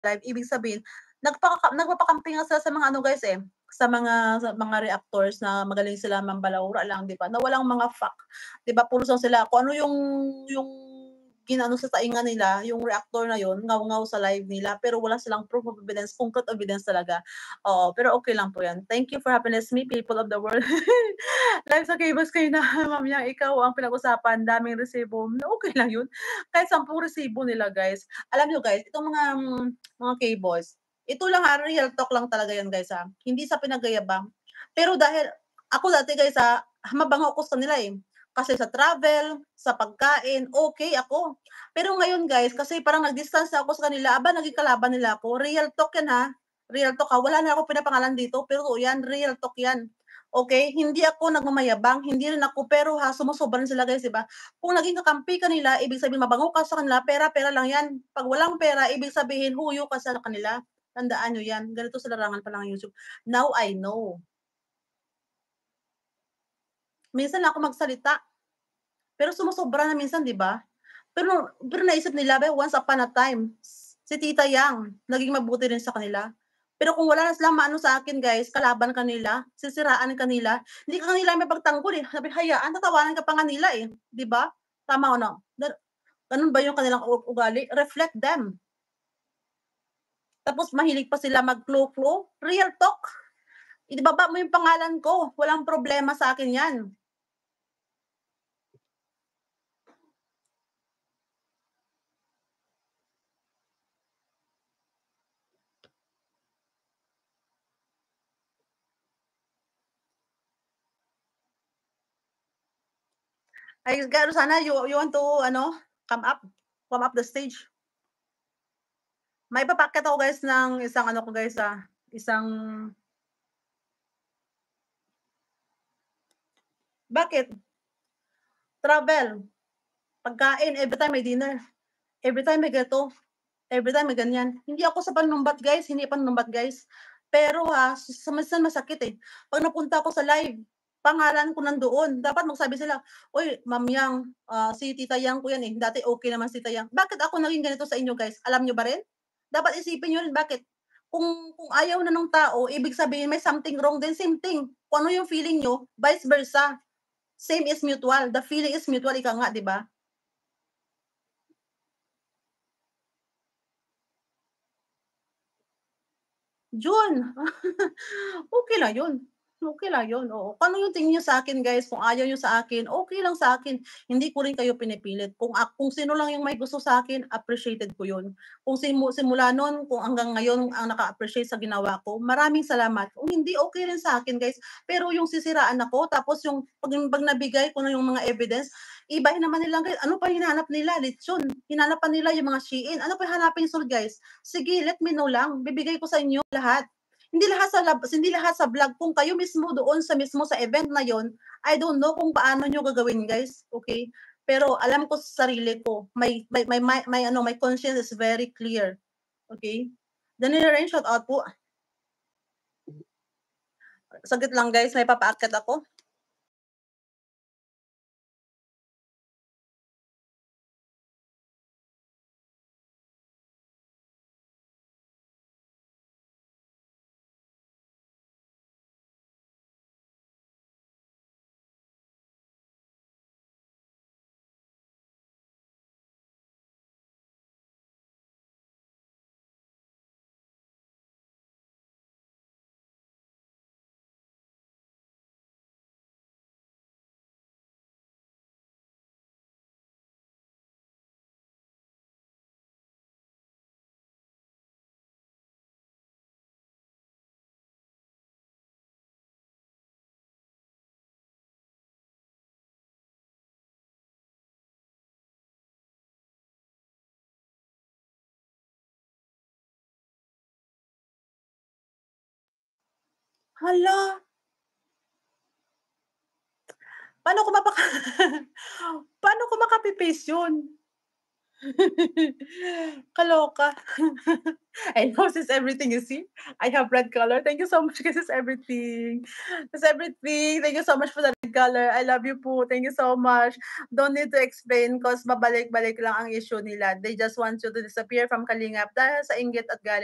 live, ibig sabihin nagpapakampi nga sila sa mga ano guys, eh, sa mga reactors na magaling sila mambalahura lang 'di ba, na walang mga fact. 'Di ba pulos lang sila kung ano yung ginano sa tainga nila, yung reactor na yun, ngaw-ngaw sa live nila, pero wala silang proof of evidence, concrete evidence talaga. Oo, pero okey lang po yan. Thank you for happiness me, people of the world. Live sa K-Boys kayo na ma'am yang ikaw ang pinag-usapan, daming resibo, okey lang yun. Kahit 10 resibo nila guys. Alam niyo guys, itong mga K-Boys, ito lang real talk lang talaga yan guys, hindi sa pinagyayabang. Pero dahil ako dati guys, mabango ako sa kanila, eh. Kasi sa travel, sa pagkain, okey ako. Pero ngayon guys, kasi parang nag-distance na ako sa kanila, naging kalaban nila ako. Real talk yan, real talk, wala na akong pinapangalan dito, pero yan, real talk yan. Okey, hindi ako nagmamayabang, hindi rin ako, pero sumosobra rin sila guys, 'di ba? Kung naging kakampi ka nila, ibig sabihin mabango ka sa kanila, pera-pera lang yan. 'Pag walang pera, ibig sabihin huyo ka sa kanila. Tandaan niyo yan, ganito sa larangan pa ng YouTube. Now I know. Minsan lang ako magsalita, pero sumosobra na minsan, 'di ba? Pero naisip nila once upon a time, si Tita Yang naging mabuti rin sa kanila. Pero kung wala na silang maano sa akin guys, kalaban ka nila, sisiraan ka nila, hindi ka nila mapagtanggol, eh, sabi hayaan tatawanan ka pa nga nila, eh, 'di ba? Tama o no? Ganun ba yung kanilang ugali? Reflect them. Tapos mahilig pa sila mag-flo-flo, real talk. Ibaba mo yung pangalan ko, walang problema sa akin 'yan. Ay gano sana you want to ano, come up? Come up the stage? Maipapakyat ako guys ng isang ano ko guys, isang bakit? Travel, pagkain, everytime may dinner, everytime may ganito, everytime may ganyan. Hindi ako sa panumbat guys, hindi panumbat guys. Pero, minsan masakit, eh. 'Pag napunta ako sa live, pangalan ko nandoon, dapat magsabi sila, "Uy, Ma'am Yang, si Tita Yang ko 'yan, eh, dati okey naman si Tita Yang." Bakit ako naging ganito sa inyo guys, alam niyo ba rin? Dapat isipin niyo rin bakit. Kung ayaw na nung tao, ibig sabihin may something wrong din, same thing. Kung ano yung feeling niyo, vice versa. Same is mutual, the feeling is mutual, ika nga, 'di ba? Yun, okey lang yun, okey lang yun, oo. Kung ano yung tingin niyo sa akin guys, kung ayaw niyo sa akin, okey lang sa akin. Hindi ko rin kayo pinipilit. Kung sino lang yung may gusto sa akin, appreciated ko yun. Kung simula nun, kung hanggang ngayon ang naka-appreciate sa ginawa ko, maraming salamat. Kung hindi, okey rin sa akin guys. Pero yung sisiraan ako, tapos yung 'pag nabigay ko na yung mga evidence, ibahin naman nila guys, ano pa hinahanap nila, lechon. Hinanap pa nila yung mga Shein, ano pa hanapin niyo guys? Sige, let me know lang, bibigay ko sa inyo lahat. Hindi lahat sa vlog, kung kayo mismo doon sa mismo sa event na yon, I don't know kung paano niyo gagawin guys, okay. Pero alam ko sa sarili ko, may ano, my conscience is very clear, okay. Daniela Rain, shout out po. Saglit lang guys, may papaakyat ako. Hala, paano ko paano ko makape-paste yun? Kaloka. I know Sis Everything, you see? I have red color. Thank you so much kay Sis Everything. Sis Everything, thank you so much for the red color. I love you po. Thank you so much. Don't need to explain 'cause babalik-balik lang ang issue nila. They just want you to disappear from Kalingap dahil sa inggit at galit